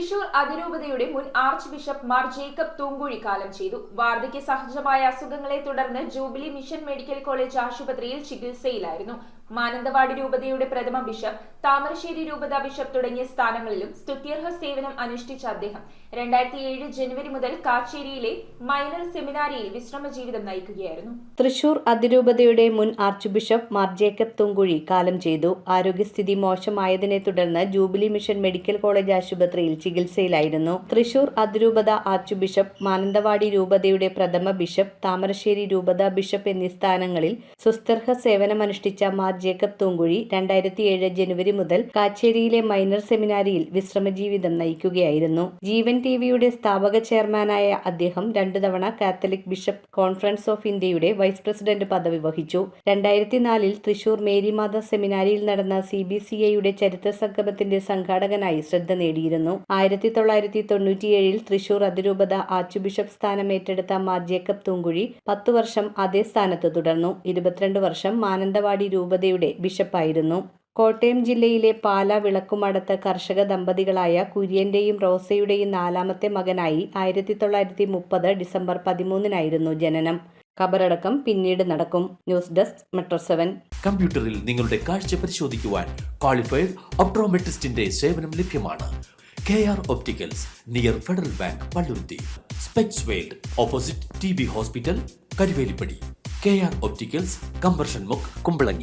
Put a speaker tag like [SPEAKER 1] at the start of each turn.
[SPEAKER 1] തൃശൂർ അതിരൂപതയുടെ മുൻ arch bishop Mar Jacob Thoomkuzhy കാലം ചെയ്തു. വാർദ്ധക്യ സഹജമായ അസുഖങ്ങളെ തുടർന്ന് ജൂബിലി മിഷൻ മെഡിക്കൽ കോളേജ് ആശുപത്രിയിൽ ചികിത്സയിലായിരുന്നു. മാനന്തവാടി രൂപതയുടെ പ്രഥമ ബിഷപ്പ്, താമരശ്ശേരി രൂപത ബിഷപ്പ് തുടങ്ങിയ സ്ഥാനങ്ങളിലും സ്തുത്യർഹ സേവനം അനുഷ്ഠിച്ച അദ്ദേഹം 2007 ജനുവരി മുതൽ കാച്ചേരിയിലെ മൈനർ സെമിനാരിയിൽ വിശ്രമ ജീവിതം നയിക്കുകയായിരുന്നു.
[SPEAKER 2] തൃശൂർ അതിരൂപതയുടെ മുൻ arch bishop Mar Jacob Thoomkuzhy കാലം ചെയ്തു. ആരോഗ്യസ്ഥിതി മോശമായതിനെ തുടർന്ന് ജൂബിലി മിഷൻ മെഡിക്കൽ കോളേജ് ആശുപത്രിയിൽ ചികിത്സയിലായിരുന്നു. തൃശൂർ അതിരൂപത ആർച്ച് ബിഷപ്പ്, മാനന്തവാടി രൂപതയുടെ പ്രഥമ ബിഷപ്പ്, താമരശ്ശേരി രൂപത ബിഷപ്പ് എന്നീ സ്ഥാനങ്ങളിൽ സുസ്ഥർഹ സേവനമനുഷ്ഠിച്ച മാർ ജേക്കബ് തൂങ്കുഴി 2007 ജനുവരി മുതൽ കാച്ചേരിയിലെ മൈനർ സെമിനാരിയിൽ വിശ്രമജീവിതം നയിക്കുകയായിരുന്നു. ജീവൻ ടിവിയുടെ സ്ഥാപക ചെയർമാനായ അദ്ദേഹം 2 തവണ കാത്തലിക് ബിഷപ്പ് കോൺഫറൻസ് ഓഫ് ഇന്ത്യയുടെ വൈസ് പ്രസിഡന്റ് പദവി വഹിച്ചു. 2004 തൃശൂർ മേരിമാത സെമിനാരിയിൽ നടന്ന CBCIയുടെ ചരിത്ര സംഗമത്തിന്റെ സംഘാടകനായി ശ്രദ്ധ നേടിയിരുന്നു. 1997 തൃശൂർ അതിരൂപത ആർച്ച് ബിഷപ്പ് സ്ഥാനം ഏറ്റെടുത്ത മാർ ജേക്കബ് തൂങ്കുഴി 10 വർഷം അതേ സ്ഥാനത്ത് തുടർന്നു. 22 വർഷം മാനന്തവാടി രൂപതയുടെ ബിഷപ്പായിരുന്നു. കോട്ടയം ജില്ലയിലെ പാല വിളക്കുമടത്ത് കർഷക ദമ്പതികളായ കുര്യന്റെയും റോസയുടെയും 4ാമത്തെ മകനായി 1930 ഡിസംബർ 13 ജനനം. ഖബറടക്കം പിന്നീട് നടക്കും. News desk metro 7.
[SPEAKER 3] കമ്പ്യൂട്ടറിൽ നിങ്ങളുടെ കാഴ്ച പരിശോധിക്കുവാൻ ക്വാളിഫൈഡ് ഒപ്ട്രോമെട്രിസ്റ്റിന്റെ സേവനം ലഭ്യമാണ്. KR opticals, near federal bank, Palluruthy. Specs world, opposite TB hospital, Karuvelippady. KR opticals, combustion മുക്ക്, കുമ്പളങ്ങി.